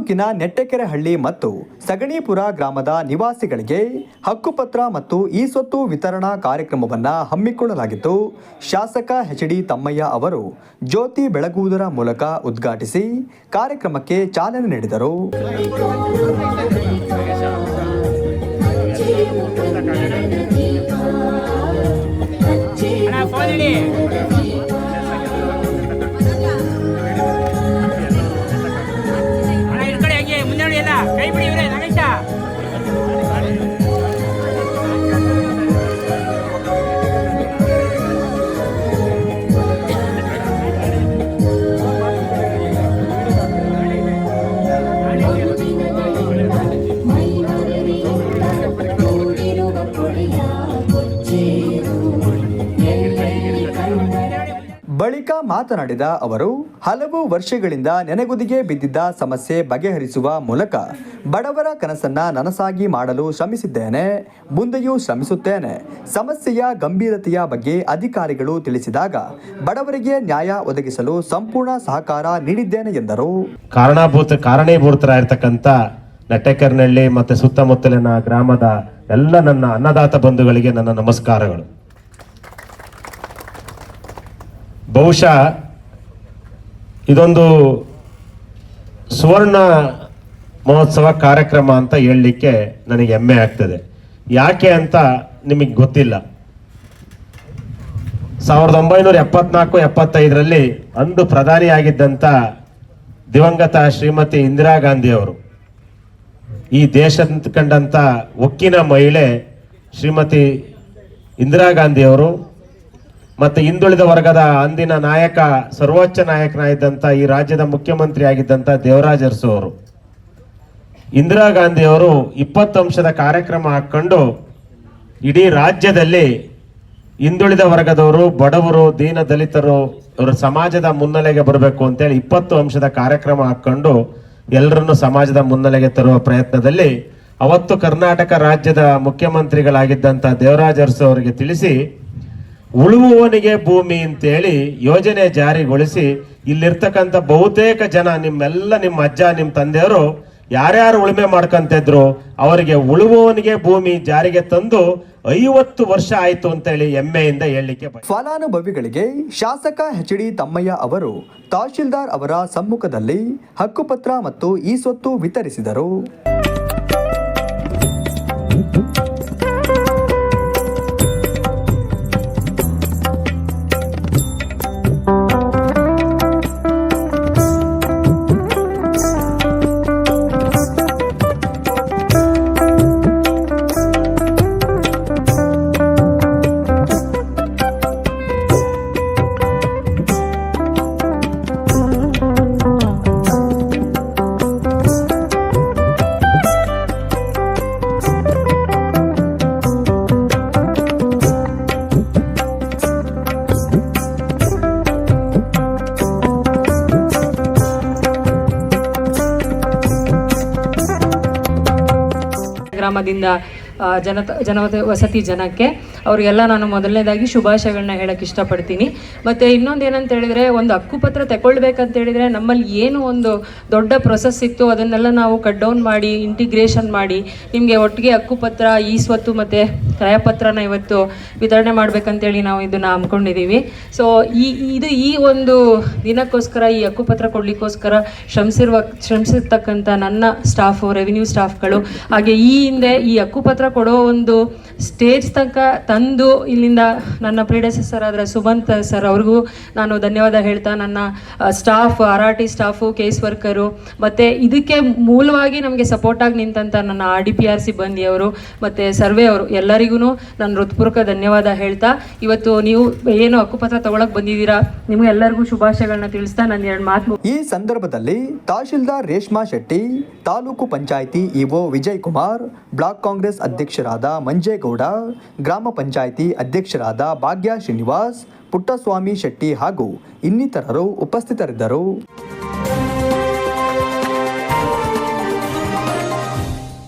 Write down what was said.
ತಾಲೂಕಿನ ನೆಟ್ಟೆಕೆರೆಹಳ್ಳಿ ಮತ್ತು ಸಗಣಿಪುರ ಗ್ರಾಮದ ನಿವಾಸಿಗಳಿಗೆ ಹಕ್ಕುಪತ್ರ ಮತ್ತು ಇ ಸ್ವತ್ತು ವಿತರಣಾ ಕಾರ್ಯಕ್ರಮವನ್ನು ಹಮ್ಮಿಕೊಳ್ಳಲಾಗಿತ್ತು. ಶಾಸಕ ಎಚ್.ಡಿ. ತಮ್ಮಯ್ಯ ಅವರು ಜ್ಯೋತಿ ಬೆಳಗುವುದರ ಮೂಲಕ ಉದ್ಘಾಟಿಸಿ ಕಾರ್ಯಕ್ರಮಕ್ಕೆ ಚಾಲನೆ ನೀಡಿದರು. ಬಳಿಕ ಮಾತನಾಡಿದ ಅವರು, ಹಲವು ವರ್ಷಗಳಿಂದ ನೆನೆಗುದಿಗೆ ಬಿದ್ದಿದ್ದ ಸಮಸ್ಯೆ ಬಗೆಹರಿಸುವ ಮೂಲಕ ಬಡವರ ಕನಸನ್ನ ನನಸಾಗಿ ಮಾಡಲು ಶ್ರಮಿಸಿದ್ದೇನೆ, ಮುಂದೆಯೂ ಶ್ರಮಿಸುತ್ತೇನೆ. ಸಮಸ್ಯೆಯ ಗಂಭೀರತೆಯ ಬಗ್ಗೆ ಅಧಿಕಾರಿಗಳು ತಿಳಿಸಿದಾಗ ಬಡವರಿಗೆ ನ್ಯಾಯ ಒದಗಿಸಲು ಸಂಪೂರ್ಣ ಸಹಕಾರ ನೀಡಿದ್ದೇನೆ ಎಂದರು. ಕಾರಣೀಭೂತರಾಗಿರ್ತಕ್ಕಂಥ ನೆಟ್ಟೆಕೆರೆಹಳ್ಳಿ ಮತ್ತು ಸುತ್ತಮುತ್ತಲಿನ ಗ್ರಾಮದ ಎಲ್ಲ ನನ್ನ ಅನ್ನದಾತ ಬಂಧುಗಳಿಗೆ ನನ್ನ ನಮಸ್ಕಾರಗಳು. ಬಹುಶಃ ಇದೊಂದು ಸುವರ್ಣ ಮಹೋತ್ಸವ ಕಾರ್ಯಕ್ರಮ ಅಂತ ಹೇಳಲಿಕ್ಕೆ ನನಗೆ ಹೆಮ್ಮೆ ಆಗ್ತದೆ. ಯಾಕೆ ಅಂತ ನಿಮಗೆ ಗೊತ್ತಿಲ್ಲ. 1974-75ರಲ್ಲಿ ಅಂದು ಪ್ರಧಾನಿಯಾಗಿದ್ದಂಥ ದಿವಂಗತ ಶ್ರೀಮತಿ ಇಂದಿರಾ ಗಾಂಧಿ ಅವರು, ಈ ದೇಶ ಕಂಡಂಥ ಒಕ್ಕಿನ ಮಹಿಳೆ ಶ್ರೀಮತಿ ಇಂದಿರಾ ಗಾಂಧಿ ಅವರು ಮತ್ತು ಹಿಂದುಳಿದ ವರ್ಗದ ಅಂದಿನ ನಾಯಕ, ಸರ್ವೋಚ್ಚ ನಾಯಕನಾಗಿದ್ದಂಥ ಈ ರಾಜ್ಯದ ಮುಖ್ಯಮಂತ್ರಿ ಆಗಿದ್ದಂಥ ದೇವರಾಜ ಅರಸು ಅವರು, ಇಂದಿರಾ ಗಾಂಧಿ ಅವರು 20 ಅಂಶದ ಕಾರ್ಯಕ್ರಮ ಹಾಕೊಂಡು ಇಡೀ ರಾಜ್ಯದಲ್ಲಿ ಹಿಂದುಳಿದ ವರ್ಗದವರು, ಬಡವರು, ದೀನ ದಲಿತರು ಅವರ ಸಮಾಜದ ಮುನ್ನೆಲೆಗೆ ಬರಬೇಕು ಅಂತೇಳಿ 20 ಅಂಶದ ಕಾರ್ಯಕ್ರಮ ಹಾಕೊಂಡು ಎಲ್ಲರನ್ನು ಸಮಾಜದ ಮುನ್ನೆಲೆಗೆ ತರುವ ಪ್ರಯತ್ನದಲ್ಲಿ ಅವತ್ತು ಕರ್ನಾಟಕ ರಾಜ್ಯದ ಮುಖ್ಯಮಂತ್ರಿಗಳಾಗಿದ್ದಂಥ ದೇವರಾಜ ಅರಸು ಅವರಿಗೆ ತಿಳಿಸಿ ಉಳುವವನಿಗೆ ಭೂಮಿ ಅಂತೇಳಿ ಯೋಜನೆ ಜಾರಿಗೊಳಿಸಿ ಇಲ್ಲಿರ್ತಕ್ಕಂಥ ಬಹುತೇಕ ಜನ, ನಿಮ್ಮ ಅಜ್ಜ, ನಿಮ್ಮ ತಂದೆಯವರು ಯಾರ್ಯಾರು ಉಳುಮೆ ಮಾಡ್ಕೊಂತಿದ್ರು ಅವರಿಗೆ ಉಳುವವನಿಗೆ ಭೂಮಿ ಜಾರಿಗೆ ತಂದು 50 ವರ್ಷ ಆಯಿತು ಅಂತೇಳಿ ಹೆಮ್ಮೆಯಿಂದ ಹೇಳಲಿಕ್ಕೆ. ಫಲಾನುಭವಿಗಳಿಗೆ ಶಾಸಕ ಎಚ್.ಡಿ. ತಮ್ಮಯ್ಯ ಅವರು ತಹಶೀಲ್ದಾರ್ ಅವರ ಸಮ್ಮುಖದಲ್ಲಿ ಹಕ್ಕುಪತ್ರ ಮತ್ತು ಇ ಸ್ವತ್ತು ವಿತರಿಸಿದರು. ಗ್ರಾಮದಿಂದ ವಸತಿ ಜನಕ್ಕೆ ಅವರಿಗೆಲ್ಲ ನಾನು ಮೊದಲನೇದಾಗಿ ಶುಭಾಶಯಗಳನ್ನ ಹೇಳಕ್ಕೆ ಇಷ್ಟಪಡ್ತೀನಿ. ಮತ್ತು ಇನ್ನೊಂದು ಏನಂತ ಹೇಳಿದರೆ, ಒಂದು ಹಕ್ಕುಪತ್ರ ತಗೊಳ್ಬೇಕಂತ ಹೇಳಿದರೆ ನಮ್ಮಲ್ಲಿ ಏನು ಒಂದು ದೊಡ್ಡ ಪ್ರೊಸೆಸ್ ಇತ್ತು ಅದನ್ನೆಲ್ಲ ನಾವು ಕಟ್ ಡೌನ್ ಮಾಡಿ ಇಂಟಿಗ್ರೇಷನ್ ಮಾಡಿ ನಿಮಗೆ ಒಟ್ಟಿಗೆ ಹಕ್ಕುಪತ್ರ, ಇ ಸ್ವತ್ತು ಮತ್ತು ಕ್ರಯಪತ್ರನ ಇವತ್ತು ವಿತರಣೆ ಮಾಡಬೇಕಂತೇಳಿ ನಾವು ಇದನ್ನು ಹಮ್ಮಿಕೊಂಡಿದ್ದೀವಿ. ಸೊ ಈ ಒಂದು ದಿನಕ್ಕೋಸ್ಕರ, ಈ ಹಕ್ಕುಪತ್ರ ಕೊಡಲಿಕ್ಕೋಸ್ಕರ ಶ್ರಮಿಸಿರ್ತಕ್ಕಂಥ ನನ್ನ ಸ್ಟಾಫು, ರೆವಿನ್ಯೂ ಸ್ಟಾಫ್ಗಳು, ಹಾಗೆ ಈ ಹಿಂದೆ ಈ ಹಕ್ಕುಪತ್ರ ಕೊಡೋ ಒಂದು ಸ್ಟೇಜ್ ತನಕ ತಂದು ಇಲ್ಲಿಂದ ನನ್ನ ಪ್ರಿಡೆಸೆಸರ್ ಆದ ಸುಮಂತ್ ಸರ್ ಅವ್ರಿಗೂ ನಾನು ಧನ್ಯವಾದ ಹೇಳ್ತಾ, ನನ್ನ staff, RRT staff, case worker, ಮತ್ತು ಇದಕ್ಕೆ ಮೂಲವಾಗಿ ನಮಗೆ ಸಪೋರ್ಟಾಗಿ ನಿಂತಂಥ ನನ್ನ RDPR ಸಿಬ್ಬಂದಿಯವರು ಮತ್ತು ಸರ್ವೆ ಅವರು ಎಲ್ಲರಿಗೂ ನಾನು ಹೃತ್ಪೂರ್ವಕ ಧನ್ಯವಾದ ಹೇಳ್ತಾ, ಇವತ್ತು ನೀವು ಏನು ಹಕ್ಕುಪತ್ರ ತಗೊಳಕ್ ಬಂದಿದ್ದೀರಾ ನಿಮ್ಗೆ ಎಲ್ಲರಿಗೂ ಶುಭಾಶಯಗಳನ್ನ ತಿಳಿಸ್ತಾ ನಾನು 2 ಮಾತು. ಈ ಸಂದರ್ಭದಲ್ಲಿ ತಹಶೀಲ್ದಾರ್ ರೇಷ್ಮಾ ಶೆಟ್ಟಿ, ತಾಲೂಕು ಪಂಚಾಯಿತಿ ಇಒ ವಿಜಯ್ ಕುಮಾರ್, ಬ್ಲಾಕ್ ಕಾಂಗ್ರೆಸ್ ಅಧ್ಯಕ್ಷರಾದ ಮಂಜೇಗೌಡ, ಗ್ರಾಮ ಪಂಚಾಯಿತಿ ಅಧ್ಯಕ್ಷರಾದ ಭಾಗ್ಯ ಶ್ರೀನಿವಾಸ್, ಪುಟ್ಟಸ್ವಾಮಿ ಶೆಟ್ಟಿ ಹಾಗೂ ಇನ್ನಿತರರು ಉಪಸ್ಥಿತರಿದ್ದರು.